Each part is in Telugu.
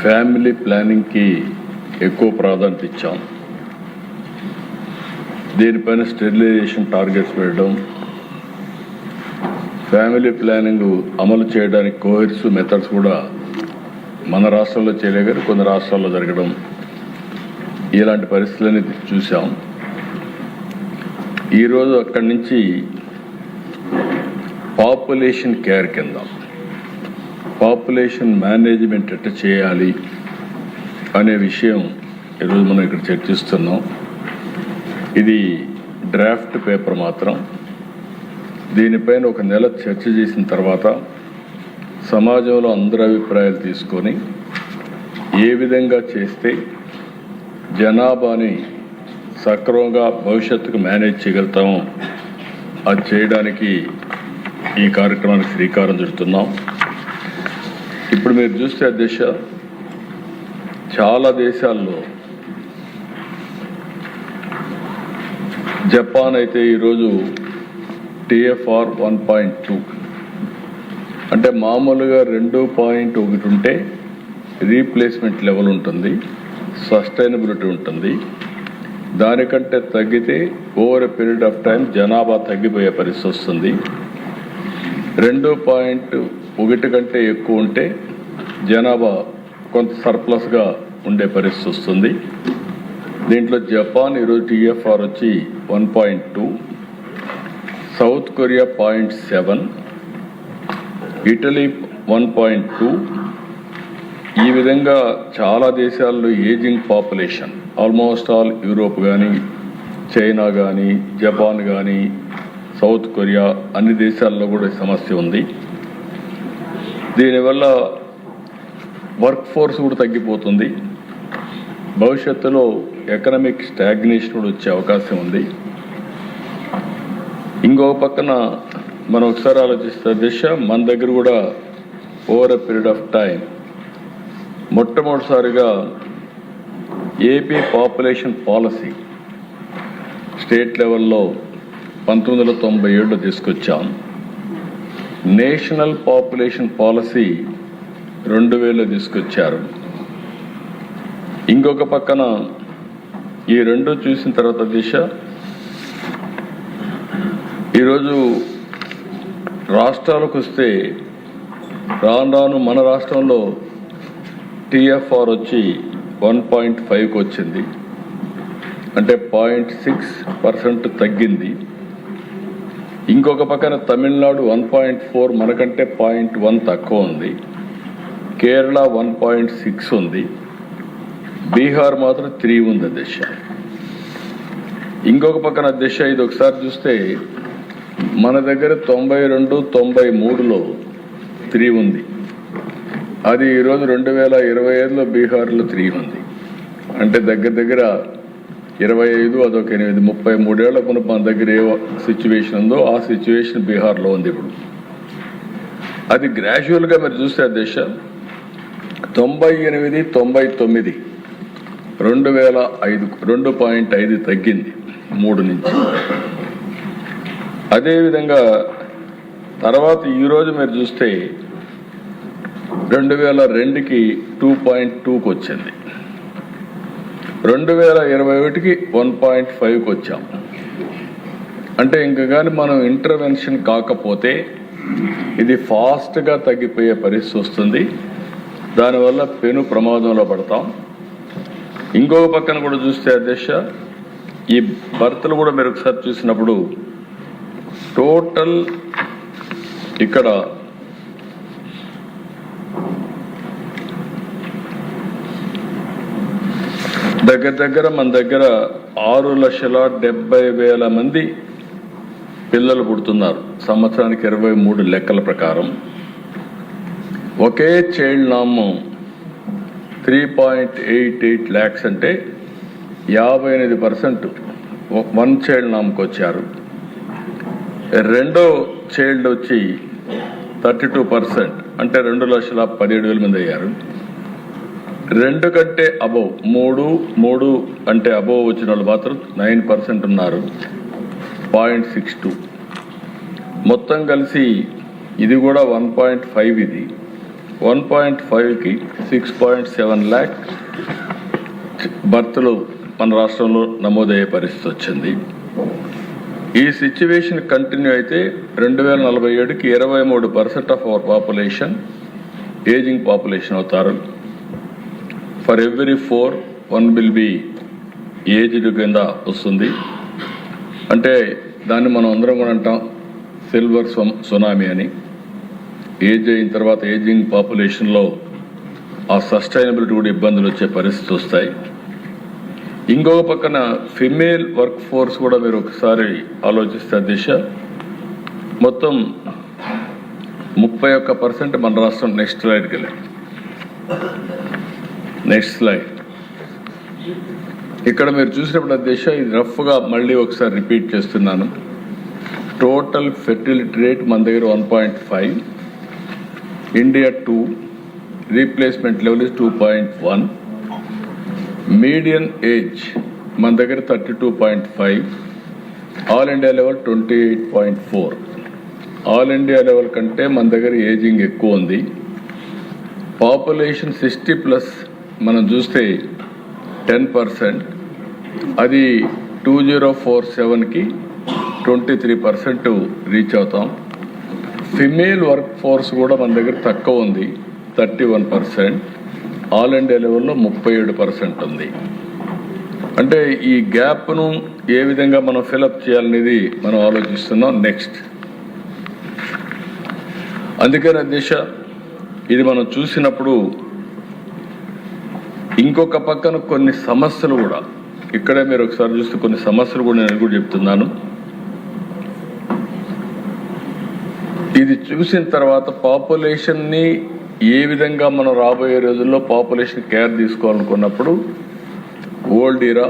ఫ్యామిలీ ప్లానింగ్కి ఎక్కువ ప్రాధాన్యత ఇచ్చాం. దీనిపైన స్టెరిలైజేషన్ టార్గెట్స్ పెట్టడం, ఫ్యామిలీ ప్లానింగ్ అమలు చేయడానికి కోహెసివ్ మెథడ్స్ కూడా మన రాష్ట్రంలో చేయలేగారు, కొన్ని రాష్ట్రాల్లో జరగడం, ఇలాంటి పరిస్థితులని చూసాం. ఈరోజు అక్కడి నుంచి పాపులేషన్ కేర్ కింద పాపులేషన్ మేనేజ్మెంట్ ఎట్లా చేయాలి అనే విషయం ఈరోజు మనం ఇక్కడ చర్చిస్తున్నాం. ఇది డ్రాఫ్ట్ పేపర్ మాత్రం. దీనిపైన ఒక నెల చర్చ చేసిన తర్వాత సమాజంలో అందరి అభిప్రాయాలు తీసుకొని ఏ విధంగా చేస్తే జనాభాని సక్రమంగా భవిష్యత్తుకు మేనేజ్ చేయగలుగుతామో అది చేయడానికి ఈ కార్యక్రమానికి శ్రీకారం చుడుతున్నాం. ఇప్పుడు మీరు చూస్తే అధ్యక్ష, చాలా దేశాల్లో, జపాన్ అయితే ఈరోజు TFR 1.2 అంటే మామూలుగా 2.1 ఉంటే రీప్లేస్మెంట్ లెవెల్ ఉంటుంది, సస్టైనబిలిటీ ఉంటుంది. దానికంటే తగ్గితే over a period of time జనాభా తగ్గిపోయే పరిస్థితి వస్తుంది. 2.1 కంటే ఎక్కువ ఉంటే జనాభా కొంత సర్ప్లస్గా ఉండే పరిస్థితి వస్తుంది. దీంట్లో జపాన్ ఈరోజు TFR వచ్చి 1.2, సౌత్ కొరియా 0.7, ఇటలీ 1.2. ఈ విధంగా చాలా దేశాల్లో ageing population, almost all Europe కానీ, చైనా కానీ, జపాన్ కానీ, సౌత్ కొరియా అన్ని దేశాల్లో కూడా సమస్య ఉంది. దీనివల్ల వర్క్ ఫోర్స్ కూడా తగ్గిపోతుంది. భవిష్యత్తులో ఎకనామిక్ స్టాగ్నేషన్ కూడా వచ్చే అవకాశం ఉంది. ఇంకొక పక్కన మనం ఒకసారి ఆలోచిస్తే దిశ, మన దగ్గర కూడా over a period of time మొట్టమొదటిసారిగా ఏపీ పాపులేషన్ పాలసీ స్టేట్ లెవెల్లో 1997లో తీసుకొచ్చాం. నేషనల్ పాపులేషన్ పాలసీ 2000లో తీసుకొచ్చారు. ఇంకొక పక్కన ఈ రెండు చూసిన తర్వాత దిశ, ఈరోజు రాష్ట్రాలకు వస్తే రాను మన రాష్ట్రంలో TFR వచ్చి 1.5కి వచ్చింది, అంటే 0.6% తగ్గింది. ఇంకొక పక్కన తమిళనాడు 1.4, మనకంటే 0.1 తక్కువ ఉంది. కేరళ 1.6 ఉంది. బీహార్ మాత్రం 3 ఉంది దిశ. ఇంకొక పక్కన దిశ, ఇది ఒకసారి చూస్తే మన దగ్గర 92, 93లో 3 ఉంది. అది ఈరోజు 2025లో బీహార్లో 3 ఉంది. అంటే దగ్గర 25, అదొక 8, 33 ఏళ్ల మన దగ్గర ఏ సిచ్యువేషన్ ఉందో ఆ సిచ్యువేషన్ బీహార్లో ఉంది ఇప్పుడు. అది గ్రాడ్యువల్గా మీరు చూస్తే అధ్యక్ష 98, 99 2005 2.5 తగ్గింది 3 నుంచి. అదేవిధంగా తర్వాత ఈరోజు మీరు చూస్తే 2002కి 2.2కి వచ్చింది. 2021కి 1.5కి వచ్చాం. అంటే ఇంకా కానీ మనం ఇంటర్వెన్షన్ కాకపోతే ఇది ఫాస్ట్గా తగ్గిపోయే పరిస్థితి వస్తుంది. దానివల్ల పెను ప్రమాదంలో పడతాం. ఇంకొక పక్కన కూడా చూస్తే అధ్యక్ష, ఈ బర్త్లు కూడా మీరు ఒకసారి చూసినప్పుడు టోటల్ ఇక్కడ దగ్గర మన దగ్గర 6,70,000 మంది పిల్లలు పుడుతున్నారు సంవత్సరానికి 23 లెక్కల ప్రకారం. ఒకే చైల్డ్ నామం 3.88 lakhs అంటే 58% 1 చైల్డ్ నామ్కి వచ్చారు. రెండో చైల్డ్ వచ్చి 32% అంటే 2,17,000 మంది అయ్యారు. 2 కంటే అబోవ్ 3 అంటే అబోవ్ వచ్చిన వాళ్ళు మాత్రం 9% ఉన్నారు, 0.62. మొత్తం కలిసి ఇది కూడా 1.5 ఇది. 1.5కి 6.7 lakh బర్త్లు మన రాష్ట్రంలో నమోదయ్యే పరిస్థితి వచ్చింది. ఈ సిచ్యువేషన్ కంటిన్యూ అయితే 2047కి 23% of our population ageing population అవుతారు. For every 4 1 will be aged కింద వస్తుంది. అంటే దాన్ని మనం అందరం కూడా అంటాం సిల్వర్ సునామీ అని. ఏజ్ అయిన తర్వాత ఏజింగ్ పాపులేషన్లో ఆ సస్టైనబిలిటీ కూడా ఇబ్బందులు వచ్చే పరిస్థితి వస్తాయి. ఇంకొక పక్కన ఫిమేల్ వర్క్ ఫోర్స్ కూడా మీరు ఒకసారి ఆలోచిస్తే దిశ మొత్తం 31% మన రాష్ట్రం. నెక్స్ట్ స్లైడ్కి వెళ్ళి నెక్స్ట్ స్లైడ్. ఇక్కడ మీరు చూసినప్పుడు దిశ ఇది రఫ్గా మళ్ళీ ఒకసారి రిపీట్ చేస్తున్నాను. టోటల్ ఫెర్టిలిటీ రేట్ మన దగ్గర 1.5, India 2, replacement level is 2.1, median age మన దగ్గర 32.5, all India level 28.4. All India level కంటే మన దగ్గర ఏజింగ్ ఎక్కువ ఉంది. పాపులేషన్ 60+ మనం చూస్తే 10%, అది 2047కి 23% రీచ్ అవుతాం. ఫిమేల్ వర్క్ ఫోర్స్ కూడా మన దగ్గర తక్కువ ఉంది, 31%. ఆల్ ఇండియా లెవెల్లో 37% ఉంది. అంటే ఈ గ్యాప్ను ఏ విధంగా మనం ఫిలప్ చేయాలనేది మనం ఆలోచిస్తున్నాం. నెక్స్ట్, అందుకని దిశ ఇది మనం చూసినప్పుడు ఇంకొక పక్కన కొన్ని సమస్యలు కూడా ఇక్కడే మీరు ఒకసారి చూస్తే కొన్ని సమస్యలు కూడా నేను కూడా చెప్తున్నాను. ఇది చూసిన తర్వాత పాపులేషన్ని ఏ విధంగా మనం రాబోయే రోజుల్లో పాపులేషన్ కేర్ తీసుకోవాలనుకున్నప్పుడు old era,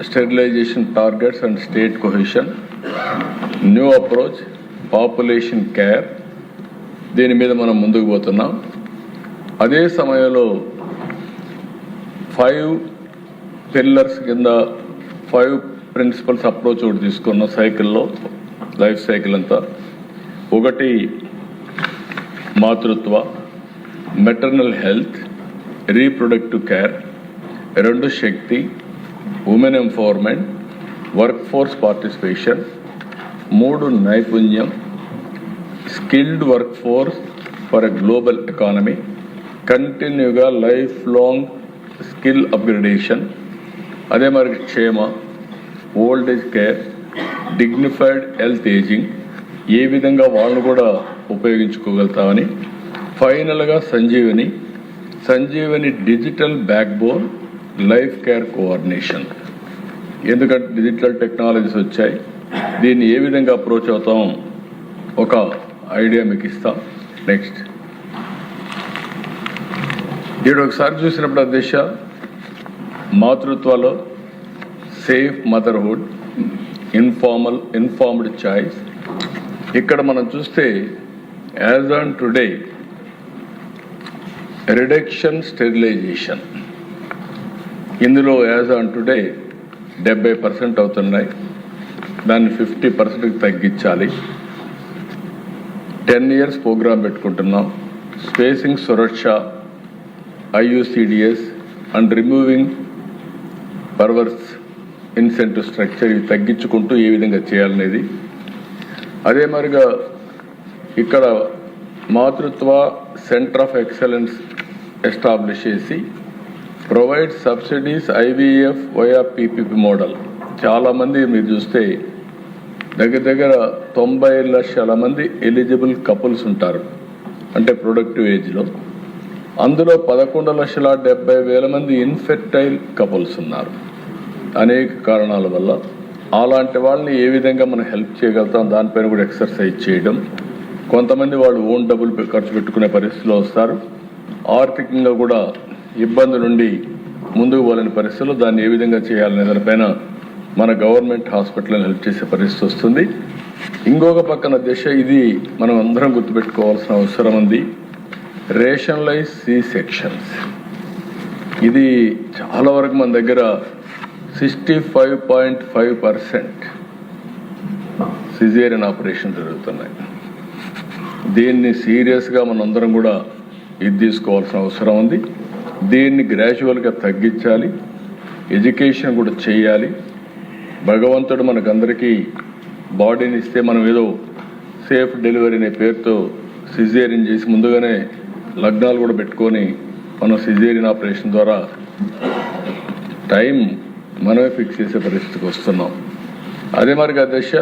sterilisation targets and state cohesion, new approach, population care, దీని మీద మనం ముందుకు పోతున్నాం. అదే సమయంలో 5 పిల్లర్స్ కింద 5 ప్రిన్సిపల్స్ అప్రోచ్ ఒకటి తీసుకున్నాం సైకిల్లో, లైఫ్ సైకిల్ అంతా. 1 మాతృత్వ, మెటర్నల్ హెల్త్, రీప్రొడక్టివ్ కేర్. 2 శక్తి, women empowerment, work force participation. 3 నైపుణ్యం, skilled work force for a global economy. కంటిన్యూగా లైఫ్ లాంగ్ స్కిల్ అప్గ్రేడేషన్. అదే మరి క్షేమ, old age care, dignified health ageing, ఏ విధంగా వాళ్ళను కూడా ఉపయోగించుకోగలుగుతామని. ఫైనల్గా Sanjeevani digital back bone, life care coordination. ఎందుకంటే డిజిటల్ టెక్నాలజీస్ వచ్చాయి, దీన్ని ఏ విధంగా అప్రోచ్ అవుతాం ఒక ఐడియా మీకు ఇస్తాం. నెక్స్ట్, ఇక్కడ ఒకసారి చూసినప్పుడు దిశ మాతృత్వలో సేఫ్ మదర్హుడ్, ఇన్ఫార్మ్డ్ చాయిస్. ఇక్కడ మనం చూస్తే as on today reduction sterilisation, ఇందులో యాజ్ ఆన్ టుడే 70% అవుతున్నాయి. దాన్ని 50%కి తగ్గించాలి. 10 years ప్రోగ్రామ్ పెట్టుకుంటున్నాం. Spacing Suraksha, IUCDS and removing perverse incentive structure, ఇవి తగ్గించుకుంటూ ఏ విధంగా చేయాలనేది. అదే మరిగా ఇక్కడ Matrutva centre of excellence establish చేసి provide subsidies IVF via PPP model. చాలామంది మీరు చూస్తే దగ్గర 90 లక్షల మంది ఎలిజిబుల్ కపుల్స్ ఉంటారు, అంటే ప్రొడక్టివ్ ఏజ్లో. అందులో 11,70,000 మంది ఇన్ఫెర్టైల్ కపుల్స్ ఉన్నారు అనేక కారణాల వల్ల. అలాంటి వాళ్ళని ఏ విధంగా మనం హెల్ప్ చేయగలుగుతాం దానిపైన కూడా ఎక్సర్సైజ్ చేయడం. కొంతమంది వాళ్ళు ఓన్ డబ్బులు ఖర్చు పెట్టుకునే పరిస్థితిలో వస్తారు, ఆర్థికంగా కూడా ఇబ్బంది నుండి ముందుకు పోలేని పరిస్థితుల్లో దాన్ని ఏ విధంగా చేయాలనే దానిపైన మన గవర్నమెంట్ హాస్పిటల్ని హెల్ప్ చేసే పరిస్థితి వస్తుంది. ఇంకొక పక్కన దిశ, ఇది మనం అందరం గుర్తుపెట్టుకోవాల్సిన అవసరం ఉంది, రేషనలైజ్ C-సెక్షన్స్. ఇది చాలా వరకు మన దగ్గర 65.5% సిజేరియన్ ఆపరేషన్ జరుగుతున్నాయి. దీన్ని సీరియస్గా మనందరం కూడా ఇది తీసుకోవాల్సిన అవసరం ఉంది. దీన్ని గ్రాడ్యువల్గా తగ్గించాలి, ఎడ్యుకేషన్ కూడా చేయాలి. భగవంతుడు మనకందరికీ బాడీని ఇస్తే మనం ఏదో సేఫ్ డెలివరీ అనే పేరుతో సిజేరియన్ చేసి ముందుగానే లగ్నాలు కూడా పెట్టుకొని మనం సిజేరియన్ ఆపరేషన్ ద్వారా టైం మనమే ఫిక్స్ చేసే పరిస్థితికి వస్తున్నాం. అదే మరిగా దశ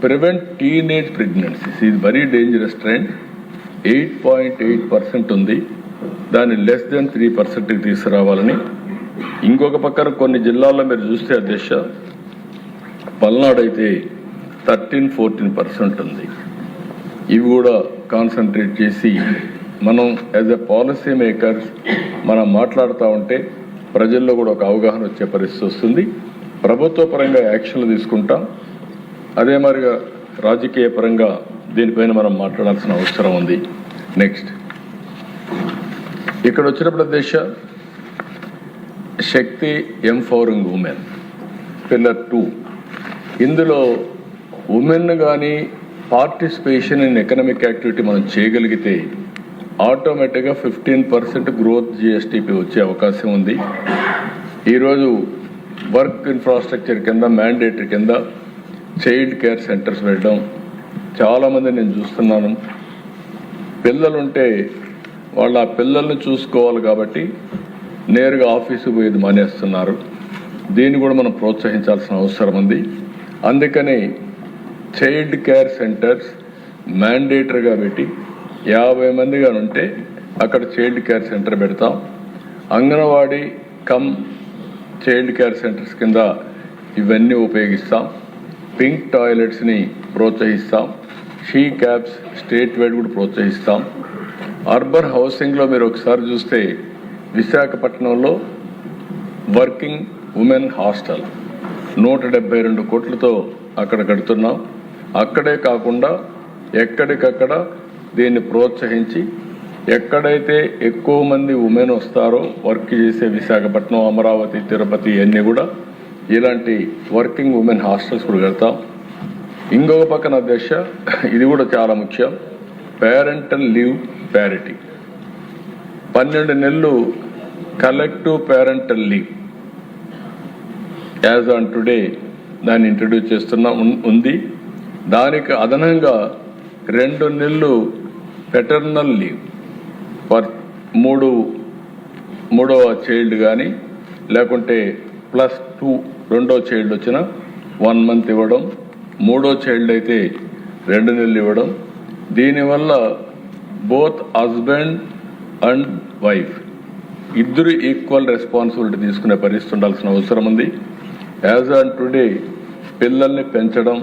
ప్రివెంట్ టీనేజ్ ప్రెగ్నెన్సీస్ ఇది వెరీ డేంజరస్ ట్రెండ్. 8.8% ఉంది. దాన్ని less than 3% తీసుకురావాలని. ఇంకొక పక్కన కొన్ని జిల్లాల్లో మీరు చూస్తే దశ పల్నాడు అయితే 13-14% ఉంది. ఇవి కూడా కాన్సన్ట్రేట్ చేసి మనం యాజ్ ఎ పాలసీ మేకర్స్ మనం మాట్లాడుతూ ఉంటే ప్రజల్లో కూడా ఒక అవగాహన వచ్చే పరిస్థితి వస్తుంది. ప్రభుత్వ పరంగా యాక్షన్లు తీసుకుంటాం. అదే మరిగా రాజకీయ పరంగా దీనిపైన మనం మాట్లాడాల్సిన అవసరం ఉంది. నెక్స్ట్ ఇక్కడ వచ్చినప్పుడు దేశ శక్తి ఎంపవరింగ్ ఉమెన్ పిల్లర్ 2 ఇందులో ఉమెన్ కానీ పార్టిసిపేషన్ ఇన్ ఎకనామిక్ యాక్టివిటీ మనం చేయగలిగితే ఆటోమేటిక్గా 15% గ్రోత్ జిఎస్టిపి వచ్చే అవకాశం ఉంది. ఈరోజు వర్క్ ఇన్ఫ్రాస్ట్రక్చర్ కింద మ్యాండేటరీ కింద చైల్డ్ కేర్ సెంటర్స్ వెళ్ళడం చాలామంది నేను చూస్తున్నాను. పిల్లలుంటే వాళ్ళ ఆ పిల్లల్ని చూసుకోవాలి కాబట్టి నేరుగా ఆఫీసు పోయేది మానేస్తున్నారు. దీన్ని కూడా మనం ప్రోత్సహించాల్సిన అవసరం ఉంది. అందుకని చైల్డ్ కేర్ సెంటర్స్ మ్యాండేటరీగా పెట్టి 50 మందిగా ఉంటే అక్కడ చైల్డ్ కేర్ సెంటర్ పెడతాం. Anganwadi cum child care centres కింద ఇవన్నీ ఉపయోగిస్తాం. పింక్ టాయిలెట్స్ని ప్రోత్సహిస్తాం. షీ క్యాబ్స్ స్టేట్ వైడ్ కూడా ప్రోత్సహిస్తాం. అర్బన్ హౌసింగ్లో మీరు ఒకసారి చూస్తే విశాఖపట్నంలో వర్కింగ్ ఉమెన్ హాస్టల్ 172 కోట్లతో అక్కడ కడుతున్నాం. అక్కడే కాకుండా ఎక్కడికక్కడ దీన్ని ప్రోత్సహించి ఎక్కడైతే ఎక్కువ మంది ఉమెన్ వస్తారో వర్క్ చేసే విశాఖపట్నం, అమరావతి, తిరుపతి అన్నీ కూడా ఇలాంటి వర్కింగ్ ఉమెన్ హాస్టల్స్ కూడా కడతాం. ఇంకొక పక్కన దశ ఇది కూడా చాలా ముఖ్యం, పేరెంటల్ లీవ్ ప్యారిటీ. 12 నెలలు collective parental leave as on today దాన్ని ఇంట్రడ్యూస్ చేస్తున్నాం ఉంది. దానికి అదనంగా 2 నెలలు పెటర్నల్ లీవ్ ఫర్ మూడవ చైల్డ్ కానీ లేకుంటే +2 రెండో చైల్డ్ వచ్చిన 1 మంత్ ఇవ్వడం, మూడో చైల్డ్ అయితే 2 నెలలు ఇవ్వడం. దీనివల్ల బోత్ హస్బెండ్ అండ్ వైఫ్ ఇద్దరు ఈక్వల్ రెస్పాన్సిబిలిటీ తీసుకునే పరిస్థితి ఉండాల్సిన అవసరం ఉంది. యాజ్ ఆన్ టుడే పిల్లల్ని పెంచడం,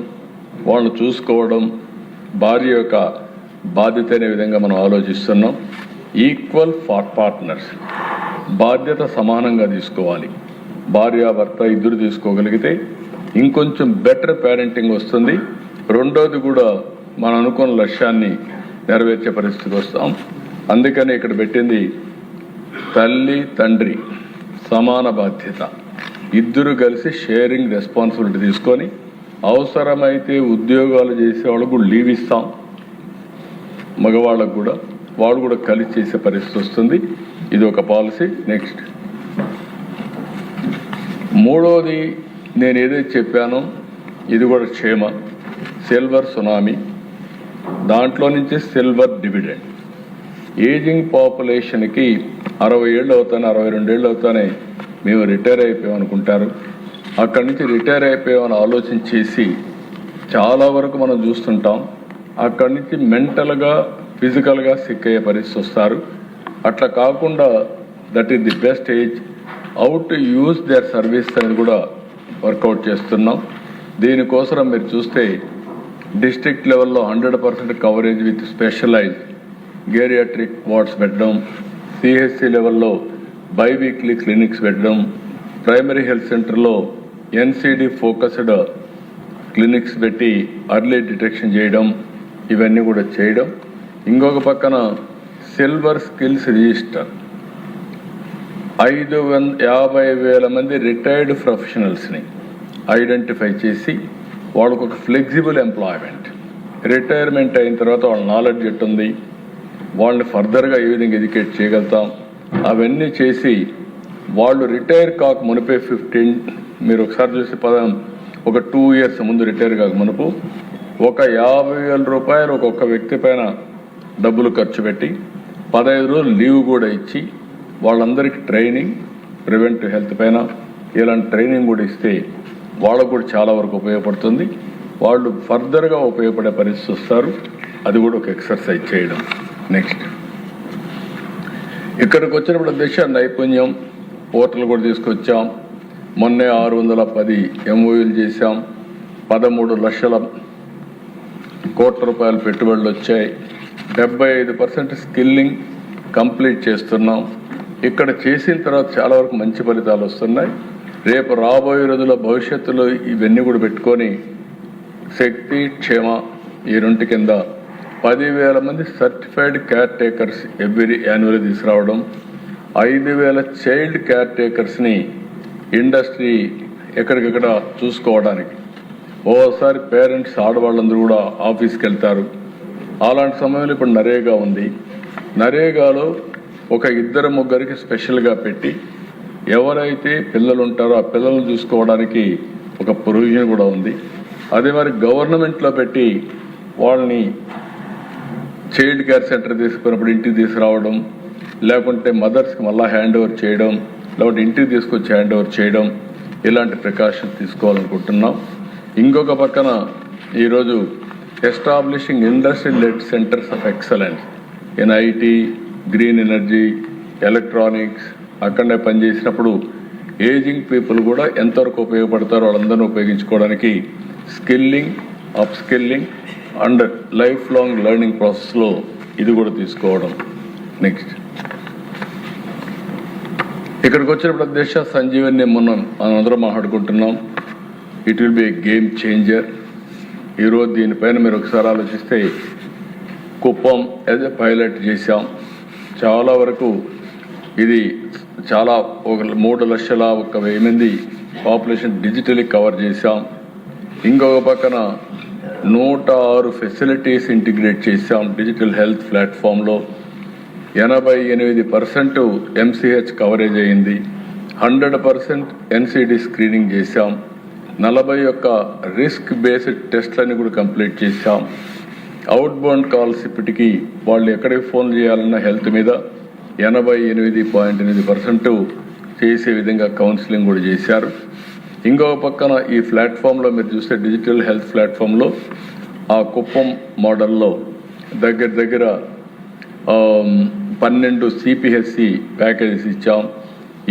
వాళ్ళని చూసుకోవడం భార్య యొక్క బాధ్యత అనే విధంగా మనం ఆలోచిస్తున్నాం. ఈక్వల్ ఫార్ పార్ట్నర్స్ బాధ్యత సమానంగా తీసుకోవాలి. భార్యాభర్త ఇద్దరు తీసుకోగలిగితే ఇంకొంచెం బెటర్ పేరెంటింగ్ వస్తుంది. రెండోది కూడా మనం అనుకున్న లక్ష్యాన్ని నెరవేర్చే పరిస్థితికి వస్తాం. అందుకని ఇక్కడ పెట్టింది తల్లి తండ్రి సమాన బాధ్యత, ఇద్దరు కలిసి షేరింగ్ రెస్పాన్సిబిలిటీ తీసుకొని అవసరమైతే ఉద్యోగాలు చేసే వాళ్ళకు లీవ్ ఇస్తాం. మగవాళ్ళకు కూడా వాళ్ళు కూడా కలిసి చేసే పరిస్థితి వస్తుంది. ఇది ఒక పాలసీ. నెక్స్ట్ మూడోది నేను ఏదైతే చెప్పానో ఇది కూడా క్షేమ సిల్వర్ సునామీ. దాంట్లో నుంచి సిల్వర్ డివిడెండ్. ఏజింగ్ పాపులేషన్కి 60 ఏళ్ళు అవుతానే 62 ఏళ్ళు అవుతానే మేము రిటైర్ అయిపోయాం అనుకుంటారు. అక్కడి నుంచి రిటైర్ అయిపోయామని ఆలోచన చేసి చాలా వరకు మనం చూస్తుంటాం. అక్కడి నుంచి మెంటల్గా ఫిజికల్గా సిక్ అయ్యే పరిస్థితి వస్తారు. అట్లా కాకుండా that is the best age how to use their service అనేది కూడా వర్కౌట్ చేస్తున్నాం. దీనికోసం మీరు చూస్తే డిస్ట్రిక్ట్ లెవెల్లో 100% కవరేజ్ విత్ స్పెషలైజ్డ్ గేరియాట్రిక్ వార్డ్స్ పెట్టడం, సిహెచ్సి లెవెల్లో బైవీక్లీ క్లినిక్స్ పెట్టడం, ప్రైమరీ హెల్త్ సెంటర్లో ఎన్సిడి ఫోకస్డ్ క్లినిక్స్ పెట్టి అర్లీ డిటెక్షన్ చేయడం, ఇవన్నీ కూడా చేయడం. ఇంకొక పక్కన సిల్వర్ స్కిల్స్ రిజిస్టర్ 550,000 మంది రిటైర్డ్ ప్రొఫెషనల్స్ని ఐడెంటిఫై చేసి వాళ్ళకు ఒక ఫ్లెక్సిబుల్ ఎంప్లాయ్మెంట్, రిటైర్మెంట్ అయిన తర్వాత వాళ్ళ నాలెడ్జ్ ఎట్టుంది, వాళ్ళని ఫర్దర్గా ఏ విధంగా ఎడ్యుకేట్ చేయగలుగుతాం అవన్నీ చేసి వాళ్ళు రిటైర్ కాక మునిపే 15 మీరు ఒకసారి చూసి ఒక 2 years ముందు రిటైర్ కాక మునుపు ఒక 50,000 రూపాయలు ఒక్కొక్క వ్యక్తి పైన డబ్బులు ఖర్చు పెట్టి 15 రోజులు లీవ్ కూడా ఇచ్చి వాళ్ళందరికీ ట్రైనింగ్ ప్రివెంటివ్ హెల్త్ పైన ఇలాంటి ట్రైనింగ్ కూడా ఇస్తే వాళ్ళకు కూడా చాలా వరకు ఉపయోగపడుతుంది. వాళ్ళు ఫర్దర్గా ఉపయోగపడే పరిస్థితి వస్తారు. అది కూడా ఒక ఎక్సర్సైజ్ చేయడం. నెక్స్ట్ ఇక్కడికి వచ్చినప్పుడు దేశ నైపుణ్యం పోర్టల్ కూడా తీసుకొచ్చాం. మొన్నే 610 MOUలు చేశాం. 13 లక్షల కోట్ల రూపాయల పెట్టుబడులు వచ్చాయి. 75% స్కిల్లింగ్ కంప్లీట్ చేస్తున్నాం. ఇక్కడ చేసిన తర్వాత చాలా వరకు మంచి ఫలితాలు వస్తున్నాయి. రేపు రాబోయే రోజుల భవిష్యత్తులో ఇవన్నీ కూడా పెట్టుకొని శక్తి క్షేమ ఈ 2 కింద 10,000 మంది certified caretakers every annual తీసుకురావడం, 5,000 చైల్డ్ కేర్ టేకర్స్ని ఇండస్ట్రీ ఎక్కడికక్కడ చూసుకోవడానికి. ఓసారి పేరెంట్స్ ఆడవాళ్ళందరూ కూడా ఆఫీస్కి వెళ్తారు. అలాంటి సమయంలో ఇప్పుడు నరేగా ఉంది. నరేగాలో ఒక 2-3 స్పెషల్గా పెట్టి ఎవరైతే పిల్లలు ఉంటారో ఆ పిల్లలను చూసుకోవడానికి ఒక ప్రొవిజన్ కూడా ఉంది. అదే మరి గవర్నమెంట్లో పెట్టి వాళ్ళని చైల్డ్ కేర్ సెంటర్ తీసుకున్నప్పుడు ఇంటికి తీసుకురావడం, లేకుంటే మదర్స్కి మళ్ళీ హ్యాండ్ ఓవర్ చేయడం, లేకుంటే ఇంటికి తీసుకొచ్చి హ్యాండ్ ఓవర్ చేయడం, ఇలాంటి ప్రికాషన్స్ తీసుకోవాలనుకుంటున్నాం. ఇంకొక పక్కన ఈరోజు establishing industry led centres of excellence in IT, green energy, electronics. అక్కడనే పనిచేసినప్పుడు ఏజింగ్ పీపుల్ కూడా ఎంతవరకు ఉపయోగపడతారో వాళ్ళందరినీ ఉపయోగించుకోవడానికి skilling, upskilling and lifelong learning ప్రాసెస్లో ఇది కూడా తీసుకోవడం. నెక్స్ట్ ఇక్కడికి వచ్చినప్పుడు దేశ సంజీవని మనం అందరం మాట్లాడుకుంటున్నాం. It will be A game changer. ఈరోజు దీనిపైన మీరు ఒకసారి ఆలోచిస్తే కుప్పం యాజ్ ఎ పైలట్ చేశాం. చాలా వరకు ఇది చాలా 3,01,000 మంది పాపులేషన్ డిజిటలీ కవర్ చేశాం. ఇంకొక పక్కన 106 ఫెసిలిటీస్ ఇంటిగ్రేట్ చేశాం డిజిటల్ హెల్త్ ప్లాట్ఫామ్లో. 88% MCH కవరేజ్ అయింది. 100% NCD స్క్రీనింగ్ చేశాం. 41 రిస్క్ బేస్డ్ టెస్ట్లని కూడా కంప్లీట్ చేశాం. అవుట్బౌండ్ కాల్స్ ఇప్పటికీ వాళ్ళు ఎక్కడికి ఫోన్ చేయాలన్న హెల్త్ మీద 88.8% చేసే విధంగా కౌన్సిలింగ్ కూడా చేశారు. ఇంకొక పక్కన ఈ ప్లాట్ఫామ్లో మీరు చూస్తే డిజిటల్ హెల్త్ ప్లాట్ఫామ్లో ఆ కుప్పం మోడల్లో దగ్గర 12 CPHC ప్యాకేజెస్ ఇచ్చాం.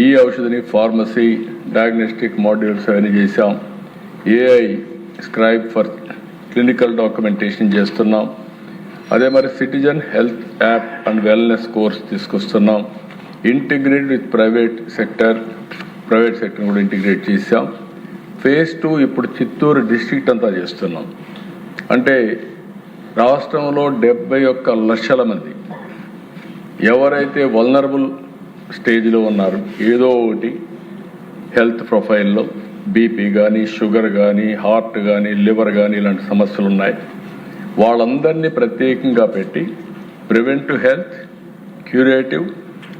ఈ ఔషధిని ఫార్మసీ, డయాగ్నోస్టిక్ మాడ్యూల్స్ అవన్నీ చేశాం. AI scribe for clinical documentation చేస్తున్నాం. అదే మరి citizen health app and wellness course తీసుకొస్తున్నాం. ఇంటిగ్రేట్ విత్ ప్రైవేట్ సెక్టర్ కూడా ఇంటిగ్రేట్ చేసాం. phase 2 ఇప్పుడు చిత్తూరు డిస్ట్రిక్ట్ అంతా చేస్తున్నాం. అంటే రాష్ట్రంలో 71 లక్షల మంది ఎవరైతే వల్నరబుల్ స్టేజ్లో ఉన్నారు, ఏదో ఒకటి హెల్త్ ప్రొఫైల్లో బీపీ కానీ, షుగర్ కానీ, హార్ట్ కానీ, లివర్ కానీ ఇలాంటి సమస్యలు ఉన్నాయి, వాళ్ళందరినీ ప్రత్యేకంగా పెట్టి preventive health, curative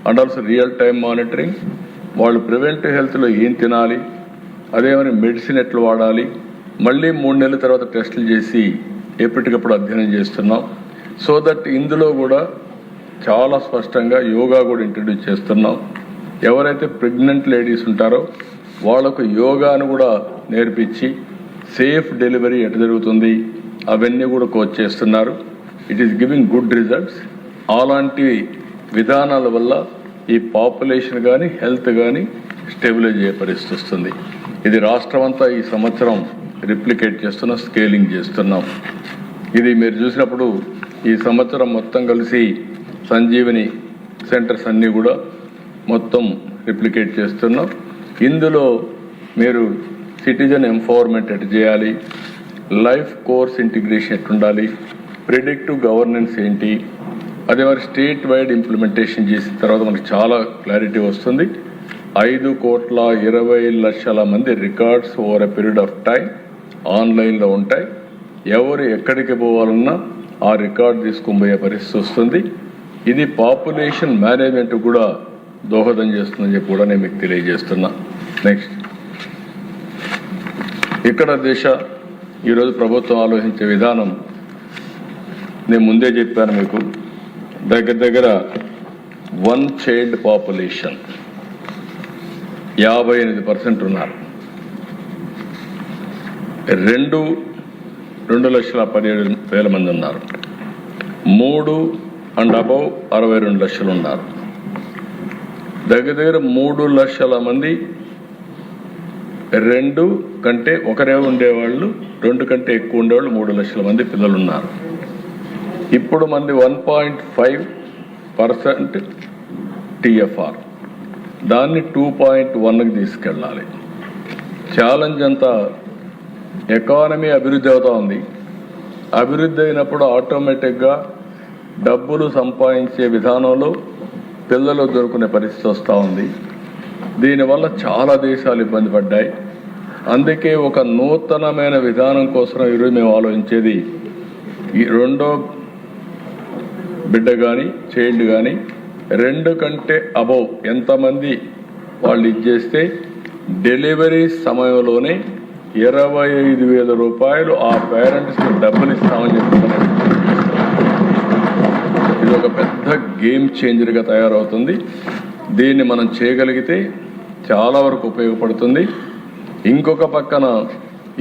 and also real time monitoring, వాళ్ళు ప్రివెంటివ్ హెల్త్లో ఏం తినాలి, అదేమని మెడిసిన్ ఎట్లా వాడాలి, మళ్ళీ 3 నెలల తర్వాత టెస్టులు చేసి ఎప్పటికప్పుడు అధ్యయనం చేస్తున్నాం. సో దట్ ఇందులో కూడా చాలా స్పష్టంగా యోగా కూడా ఇంట్రడ్యూస్ చేస్తున్నాం. ఎవరైతే ప్రెగ్నెంట్ లేడీస్ ఉంటారో వాళ్లకు యోగాను కూడా నేర్పించి సేఫ్ డెలివరీ ఎట్లా జరుగుతుంది అవన్నీ కూడా కోచ్ చేస్తున్నారు. It is giving good results. అలాంటి విధానాల వల్ల ఈ పాపులేషన్ కానీ హెల్త్ కానీ స్టెబిలైజ్ అయ్యే పరిస్థితి వస్తుంది. ఇది రాష్ట్రం అంతా ఈ సంవత్సరం రిప్లికేట్ చేస్తున్నాం, స్కేలింగ్ చేస్తున్నాం. ఇది మీరు చూసినప్పుడు ఈ సంవత్సరం మొత్తం కలిసి సంజీవని సెంటర్స్ అన్నీ కూడా మొత్తం రిప్లికేట్ చేస్తున్నాం. ఇందులో మీరు సిటిజన్ ఎంపవర్మెంట్ ఎట్ చేయాలి, లైఫ్ కోర్స్ ఇంటిగ్రేషన్ ఎట్టుండాలి, ప్రిడిక్టివ్ గవర్నెన్స్ ఏంటి, అదే మరి స్టేట్ వైడ్ ఇంప్లిమెంటేషన్ చేసిన తర్వాత మనకు చాలా క్లారిటీ వస్తుంది. 5,20,00,000 మంది records over a period of time ఆన్లైన్లో ఉంటాయి. ఎవరు ఎక్కడికి పోవాలన్నా ఆ రికార్డ్ తీసుకొని పోయే పరిస్థితి వస్తుంది. ఇది పాపులేషన్ మేనేజ్మెంట్ కూడా దోహదం చేస్తుందని చెప్పి కూడా నేను మీకు తెలియజేస్తున్నా. నెక్స్ట్, ఇక్కడ ఈరోజు ప్రభుత్వం ఆలోచించే విధానం నేను ముందే చెప్పాను మీకు. దగ్గర 1 చైల్డ్ పాపులేషన్ 58% ఉన్నారు. 2,17,000 మంది ఉన్నారు. 3 and above 62 లక్షలు ఉన్నారు. దగ్గర 3 లక్షల మంది 2 కంటే ఒకరే ఉండేవాళ్ళు, 2 కంటే ఎక్కువ ఉండేవాళ్ళు 3 లక్షల మంది పిల్లలు ఉన్నారు. ఇప్పుడు మంది 1.5% TFR, దాన్ని 2.1కి తీసుకెళ్ళాలి. ఛాలెంజ్ అంతా ఎకానమీ అభివృద్ధి అవుతూ ఉంది. అభివృద్ధి అయినప్పుడు ఆటోమేటిక్గా డబ్బులు సంపాదించే విధానంలో పిల్లలు దొరుకునే పరిస్థితి వస్తూ ఉంది. దీనివల్ల చాలా దేశాలు ఇబ్బంది పడ్డాయి. అందుకే ఒక నూతనమైన విధానం కోసం ఈరోజు మేము ఆలోచించేది, ఈ రెండో బిడ్డ కానీ చైల్డ్ కానీ 2 కంటే అబౌవ్ ఎంతమంది వాళ్ళు ఇచ్చేస్తే డెలివరీ సమయంలోనే 25,000 రూపాయలు ఆ పేరెంట్స్కి డబ్బులు ఇస్తామని చెప్తున్నారు. ఇది ఒక పెద్ద గేమ్ చేంజర్గా తయారవుతుంది. దీన్ని మనం చేయగలిగితే చాలా వరకు ఉపయోగపడుతుంది. ఇంకొక పక్కన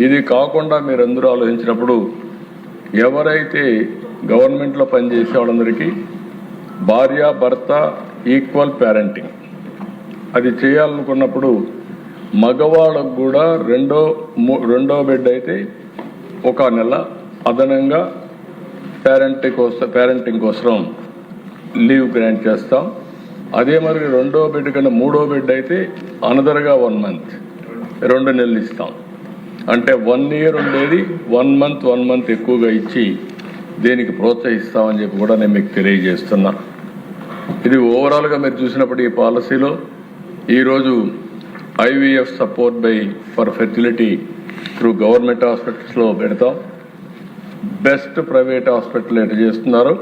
ఇది కాకుండా మీరందరూ ఆలోచించినప్పుడు ఎవరైతే గవర్నమెంట్లో పనిచేసే వాళ్ళందరికీ భార్య భర్త ఈక్వల్ పేరెంటింగ్ అది చేయాలనుకున్నప్పుడు మగవాళ్ళకు కూడా రెండో బిడ్డ అయితే 1 నెల అదనంగా పేరెంటింగ్ కోసం లీవ్ గ్రాంట్ చేస్తాం. అదే మరి 2వ బిడ్డ కన్నా 3వ బిడ్డ అయితే అనదర్గా 1 మంత్ 2 నెలలు ఇస్తాం. అంటే 1 ఇయర్ ఉండేది 1 మంత్ ఎక్కువగా ఇచ్చి దీనికి ప్రోత్సహిస్తామని చెప్పి కూడా నేను మీకు తెలియజేస్తున్నా. ఇది ఓవరాల్గా మీరు చూసినప్పుడు ఈ పాలసీలో ఈరోజు IVF support for fertility through government హాస్పిటల్స్లో పెడతాం. బెస్ట్ ప్రైవేట్ హాస్పిటల్ ఎట్లా చేస్తున్నారో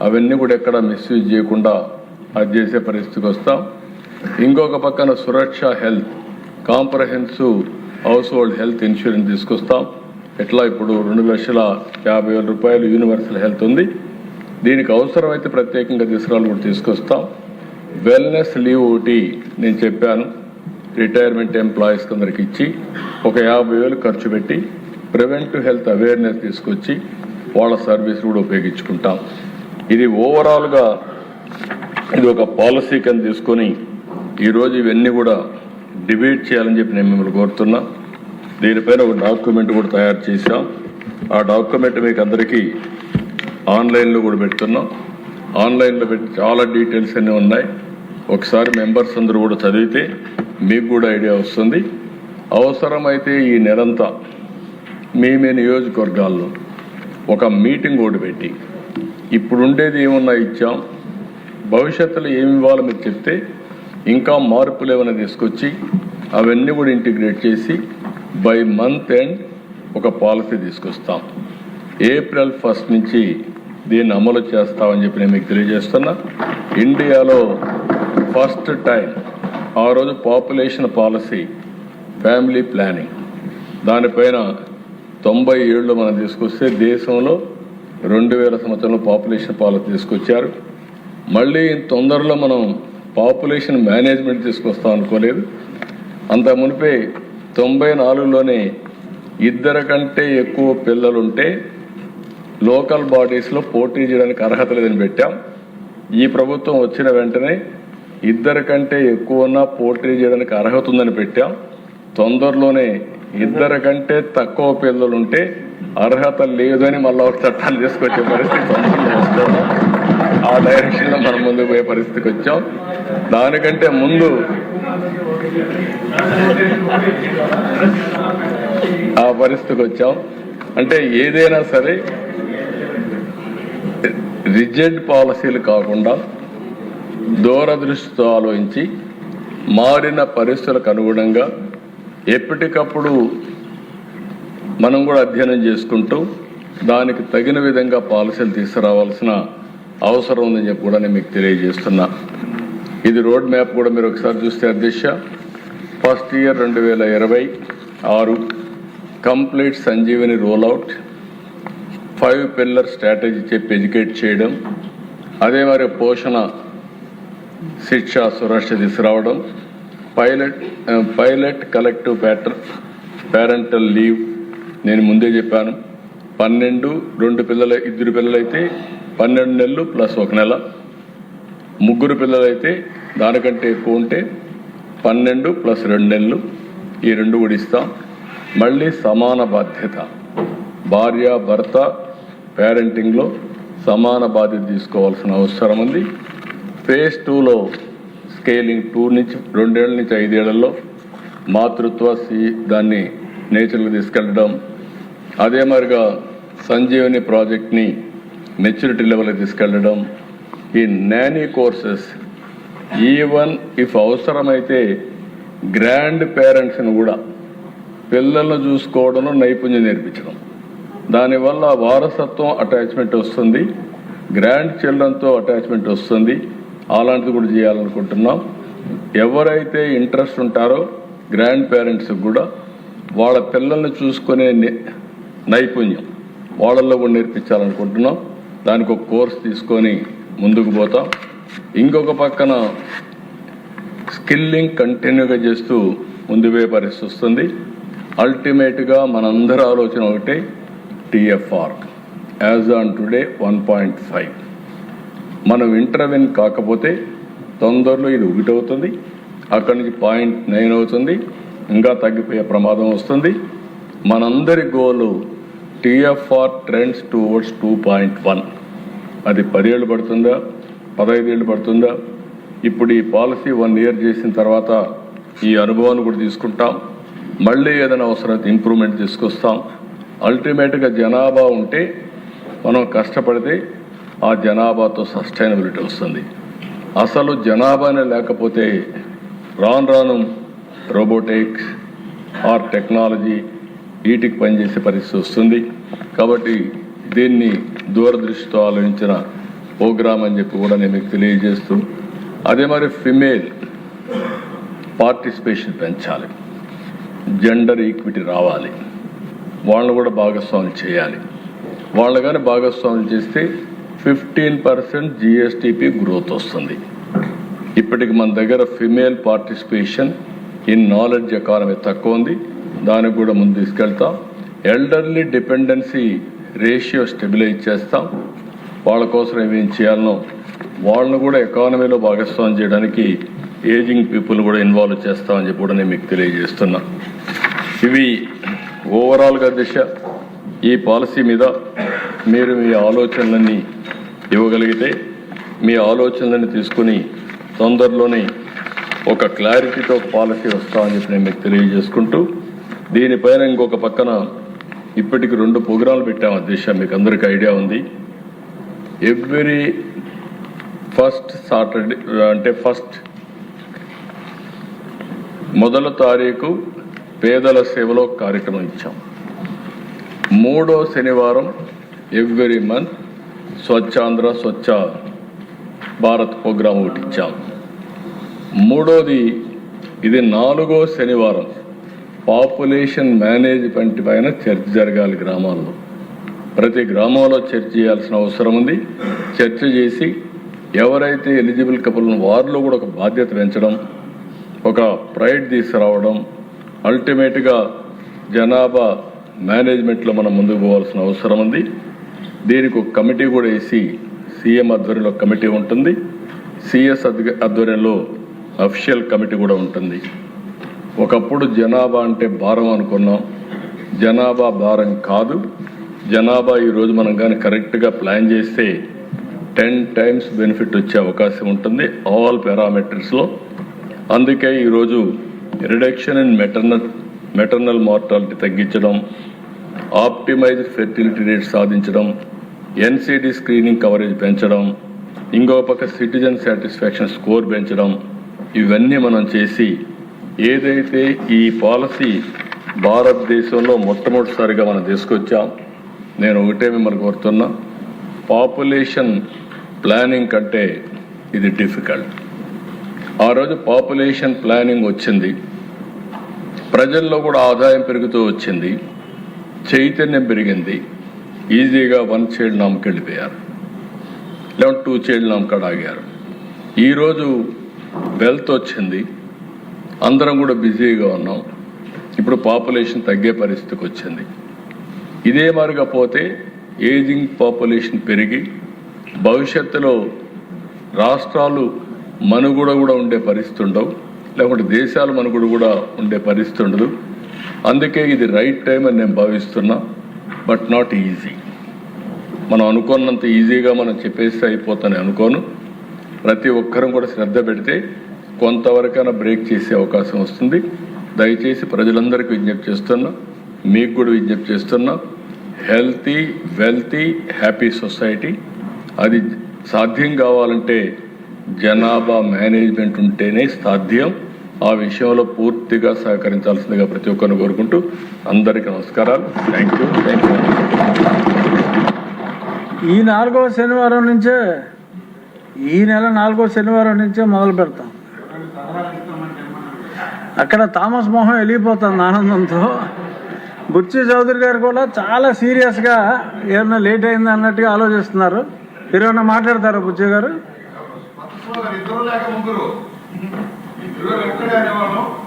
అవన్నీ కూడా ఎక్కడ మిస్యూజ్ చేయకుండా అది చేసే పరిస్థితికి వస్తాం. ఇంకొక పక్కన Suraksha health comprehensive household health insurance తీసుకొస్తాం. ఎట్లా ఇప్పుడు 2,50,000 రూపాయలు యూనివర్సల్ హెల్త్ ఉంది. దీనికి అవసరమైతే ప్రత్యేకంగా తీసుకురాలు కూడా తీసుకొస్తాం. వెల్నెస్ లీవ్ ఒకటి నేను చెప్పాను, రిటైర్మెంట్ ఎంప్లాయీస్ అందరికి ఇచ్చి ఒక 50,000 ఖర్చు పెట్టి ప్రివెంటివ్ హెల్త్ అవేర్నెస్ తీసుకొచ్చి వాళ్ళ సర్వీస్ కూడా ఉపయోగించుకుంటాం. ఇది ఓవరాల్గా ఇది ఒక పాలసీ కింద తీసుకొని ఈరోజు ఇవన్నీ కూడా డిబేట్ చేయాలని చెప్పి నేను మిమ్మల్ని కోరుతున్నా. దీనిపైన ఒక డాక్యుమెంట్ కూడా తయారు చేశాం. ఆ డాక్యుమెంట్ మీకు అందరికీ ఆన్లైన్లో కూడా పెడుతున్నాం. ఆన్లైన్లో పెట్టి చాలా డీటెయిల్స్ అన్నీ ఉన్నాయి. ఒకసారి మెంబర్స్ అందరూ కూడా చదివితే మీకు కూడా ఐడియా వస్తుంది. అవసరమైతే ఈ నెలంతా మీ నియోజకవర్గాల్లో ఒక మీటింగ్ కూడా పెట్టి ఇప్పుడు ఉండేది ఏమన్నా ఇచ్చాం, భవిష్యత్తులో ఏమి ఇవ్వాలో మీరు చెప్తే ఇంకా మార్పులు ఏమైనా తీసుకొచ్చి అవన్నీ కూడా ఇంటిగ్రేట్ చేసి బై మంత్ ఎండ్ ఒక పాలసీ తీసుకొస్తాం. April 1 నుంచి దీన్ని అమలు చేస్తామని చెప్పి నేను మీకు తెలియజేస్తున్నా. ఇండియాలో ఫస్ట్ టైం ఆ రోజు పాపులేషన్ పాలసీ ఫ్యామిలీ ప్లానింగ్ దానిపైన 97లో మనం తీసుకొస్తే దేశంలో 2000 సంవత్సరంలో పాపులేషన్ పాలసీ తీసుకొచ్చారు. మళ్ళీ తొందరలో మనం పాపులేషన్ మేనేజ్మెంట్ తీసుకొస్తాం అనుకోలేదు. అంత మునిపే 94లోనే 2 కంటే ఎక్కువ పిల్లలుంటే లోకల్ బాడీస్లో పోటీ చేయడానికి అర్హత లేదని పెట్టాం. ఈ ప్రభుత్వం వచ్చిన వెంటనే 2 కంటే ఎక్కువ ఉన్నా పోటీ చేయడానికి అర్హత ఉందని పెట్టాం. తొందరలోనే 2 కంటే తక్కువ పిల్లలుంటే అర్హత లేదని మళ్ళీ ఒక చట్టాలు తీసుకొచ్చే పరిస్థితి తొందరలో వస్తాము. ఆ డైరెక్షన్లో మనం ముందుకు పోయే పరిస్థితికి వచ్చాం. దానికంటే ముందు ఆ పరిస్థితికి వచ్చాం. అంటే ఏదైనా సరే రిజిడ్ పాలసీలు కాకుండా దూరదృష్టితో ఆలోచించి మారిన పరిస్థితులకు అనుగుణంగా ఎప్పటికప్పుడు మనం కూడా అధ్యయనం చేసుకుంటూ దానికి తగిన విధంగా పాలసీలు తీసుకురావాల్సిన అవసరం ఉందని చెప్పి కూడా నేను మీకు తెలియజేస్తున్నా. ఇది రోడ్ మ్యాప్ కూడా మీరు ఒకసారి చూస్తే అధ్యక్ష, first year 2026 complete Sanjeevani rollout, 5 pillar strategy చెప్పి ఎడ్యుకేట్ చేయడం, అదే మరి పోషణ శిక్ష సురక్ష తీసుకురావడం, పైలట్ కలెక్టివ్ పేరెంటల్ లీవ్ నేను ముందే చెప్పాను. 12 2 పిల్లలైతే 12 నెలలు ప్లస్ 1 నెల, 3 పిల్లలైతే దానికంటే ఎక్కువ ఉంటే 12 ప్లస్ 2 నెలలు, ఈ 2 కూడా ఇస్తాం. మళ్ళీ సమాన బాధ్యత, భార్య భర్త పేరెంటింగ్లో సమాన బాధ్యత తీసుకోవాల్సిన అవసరం ఉంది. ఫేజ్ 2లో స్కేలింగ్ 2 నుంచి 2 ఏళ్ల నుంచి 5 ఏళ్లలో మాతృత్వ దాన్ని నేచర్కి తీసుకెళ్ళడం, అదే మరిగా సంజీవని ప్రాజెక్ట్ని మెచ్యూరిటీ లెవెల్కి తీసుకెళ్ళడం, ఈ నానీ కోర్సెస్ ఈవెన్ ఇఫ్ అవసరమైతే గ్రాండ్ పేరెంట్స్ని కూడా పిల్లలను చూసుకోవడంలో నైపుణ్యం నేర్పించడం, దానివల్ల వారసత్వం అటాచ్మెంట్ వస్తుంది, గ్రాండ్ చిల్డ్రన్తో అటాచ్మెంట్ వస్తుంది. అలాంటిది కూడా చేయాలనుకుంటున్నాం. ఎవరైతే ఇంట్రెస్ట్ ఉంటారో గ్రాండ్ పేరెంట్స్కి కూడా వాళ్ళ పిల్లల్ని చూసుకునే నైపుణ్యం వాళ్ళల్లో కూడా నేర్పించాలనుకుంటున్నాం. దానికి ఒక కోర్స్ తీసుకొని ముందుకు పోతాం. ఇంకొక పక్కన స్కిల్లింగ్ కంటిన్యూగా చేస్తూ ముందు పోయే పరిస్థితి వస్తుంది. అల్టిమేట్గా మనందరి ఆలోచన ఒకటే, TFR యాజ్ ఆన్ టుడే 1.5. మనం ఇంటర్వెన్ కాకపోతే తొందరలో ఇది 1 అవుతుంది, అక్కడి నుంచి 0.9 అవుతుంది, ఇంకా తగ్గిపోయే ప్రమాదం వస్తుంది. మనందరి గోలు TFR ట్రెండ్స్ టువర్డ్స్ 2.1. అది 10 ఏళ్ళు పడుతుందా, 15 ఏళ్ళు పడుతుందా? ఇప్పుడు ఈ పాలసీ 1 ఇయర్ చేసిన తర్వాత ఈ అనుభవాన్ని కూడా తీసుకుంటాం. మళ్ళీ ఏదైనా అవసరమైతే ఇంప్రూవ్మెంట్ తీసుకొస్తాం. అల్టిమేట్గా జనాభా ఉంటే మనం కష్టపడితే ఆ జనాభాతో సస్టైనబిలిటీ వస్తుంది. అసలు జనాభానే లేకపోతే రాను రోబోటిక్స్ ఆర్ టెక్నాలజీ వీటికి పనిచేసే పరిస్థితి వస్తుంది. కాబట్టి దీన్ని దూరదృష్టితో ఆలోచించిన ప్రోగ్రామ్ అని చెప్పి కూడా నేను మీకు తెలియజేస్తూ, అదే మరి ఫిమేల్ పార్టిసిపేషన్ పెంచాలి, జెండర్ ఈక్విటీ రావాలి, వాళ్ళని కూడా భాగస్వాములు చేయాలి. వాళ్ళు కానీ భాగస్వాములు చేస్తే 15% GSTP గ్రోత్ వస్తుంది. ఇప్పటికి మన దగ్గర female participation in knowledge economy తక్కువ ఉంది, దానికి కూడా ముందు తీసుకెళ్తాం. ఎల్డర్లీ డిపెండెన్సీ రేషియో స్టెబిలైజ్ చేస్తాం. వాళ్ళ కోసం ఏమేం చేయాలనో వాళ్ళను కూడా ఎకానమీలో భాగస్వామ్యం చేయడానికి ఏజింగ్ పీపుల్ కూడా ఇన్వాల్వ్ చేస్తామని చెప్పి కూడా నేను మీకు తెలియజేస్తున్నా. ఇవి ఓవరాల్గా దిశ. ఈ పాలసీ మీద మీరు మీ ఆలోచనలన్నీ ఇవ్వగలిగితే, మీ ఆలోచనలన్నీ తీసుకుని తొందరలోనే ఒక క్లారిటీతో పాలసీ వస్తామని చెప్పి నేను మీకు తెలియజేసుకుంటూ, దీనిపైన ఇంకొక పక్కన ఇప్పటికి 2 ప్రోగ్రాంలు పెట్టాము అధ్యక్ష. మీకు అందరికీ ఐడియా ఉంది. ఎవ్రీ ఫస్ట్ సాటర్డే అంటే మొదటి తారీఖు పేదల సేవలో కార్యక్రమం ఇచ్చాం. 3వ శనివారం every month Swachhandhra Swachh Bharat programme ఒకటి ఇచ్చాం. 3వది ఇది 4వ శనివారం పాపులేషన్ మేనేజ్మెంట్ పైన చర్చ జరగాలి. గ్రామాల్లో ప్రతి గ్రామంలో చర్చ చేయాల్సిన అవసరం ఉంది. చర్చ చేసి ఎవరైతే ఎలిజిబుల్ కపుల్ వారిలో కూడా ఒక బాధ్యత పెంచడం, ఒక ప్రైడ్ తీసుకురావడం, అల్టిమేట్గా జనాభా మేనేజ్మెంట్లో మనం ముందుకు పోవాల్సిన అవసరం ఉంది. దీనికి ఒక కమిటీ కూడా వేసి సీఎం ఆధ్వర్యంలో కమిటీ ఉంటుంది, సిఎస్ ఆధ్వర్యంలో అఫీషియల్ కమిటీ కూడా ఉంటుంది. ఒకప్పుడు జనాభా అంటే భారం అనుకున్నాం, జనాభా భారం కాదు. జనాభా ఈరోజు మనం కానీ కరెక్ట్గా ప్లాన్ చేస్తే 10 times బెనిఫిట్ వచ్చే అవకాశం ఉంటుంది ఆల్ పారామీటర్స్లో. అందుకే ఈరోజు రిడక్షన్ ఇన్ మెటర్నల్ మార్టాలిటీ తగ్గించడం, ఆప్టిమైజ్డ్ ఫెర్టిలిటీ రేట్ సాధించడం, NCD స్క్రీనింగ్ కవరేజ్ పెంచడం, ఇంకో పక్క సిటిజన్ సాటిస్ఫాక్షన్ స్కోర్ పెంచడం, ఇవన్నీ మనం చేసి ఏదైతే ఈ పాలసీ భారతదేశంలో మొట్టమొదటిసారిగా మనం తీసుకొచ్చాం. నేను ఒకటే మిమ్మల్ని కోరుతున్నా, పాపులేషన్ ప్లానింగ్ కంటే ఇది డిఫికల్ట్. ఆ రోజు పాపులేషన్ ప్లానింగ్ వచ్చింది, ప్రజల్లో కూడా ఆదాయం పెరుగుతూ వచ్చింది, చైతన్యం పెరిగింది, ఈజీగా 1 చైల్డ్ నామ్కి వెళ్ళిపోయారు, లేదంటే 2 చైల్డ్ నామ్ కాడ ఆగారు. ఈరోజు వెల్త్ వచ్చింది, అందరం కూడా బిజీగా ఉన్నాం, ఇప్పుడు పాపులేషన్ తగ్గే పరిస్థితికి వచ్చింది. ఇదే మరిగా పోతే ఏజింగ్ పాపులేషన్ పెరిగి భవిష్యత్తులో రాష్ట్రాలు మనుగడ కూడా ఉండే పరిస్థితి ఉండవు, లేకుంటే దేశాలు మనుగడ కూడా ఉండే పరిస్థితి ఉండదు. అందుకే ఇది రైట్ టైం అని నేను భావిస్తున్నా. But not easy. మనం అనుకున్నంత ఈజీగా మనం చెప్పేస్తే అయిపోతానే అనుకోను. ప్రతి ఒక్కరం కూడా శ్రద్ధ పెడితే కొంతవరకైనా బ్రేక్ చేసే అవకాశం వస్తుంది. దయచేసి ప్రజలందరికీ విజ్ఞప్తి చేస్తున్నా, మీకు కూడా విజ్ఞప్తి చేస్తున్నా, హెల్తీ, వెల్తీ, హ్యాపీ సొసైటీ అది సాధ్యం కావాలంటే జనాభా మేనేజ్మెంట్ ఉంటేనే సాధ్యం. ఆ విషయంలో పూర్తిగా సహకరించాల్సిందిగా ప్రతి ఒక్కరిని కోరుకుంటూ అందరికీ నమస్కారాలు. Thank you. ఈ 4వ శనివారం నుంచే, ఈ నెల 4వ శనివారం నుంచే మొదలు పెడతాం. అక్కడ థామస్ మోహన్ వెళ్ళిపోతుంది ఆనందంతో. బుచ్చి చౌదరి గారు కూడా చాలా సీరియస్గా ఏమన్నా లేట్ అయింది అన్నట్టుగా ఆలోచిస్తున్నారు. మీరు ఏమన్నా మాట్లాడతారా బుచ్చి గారు?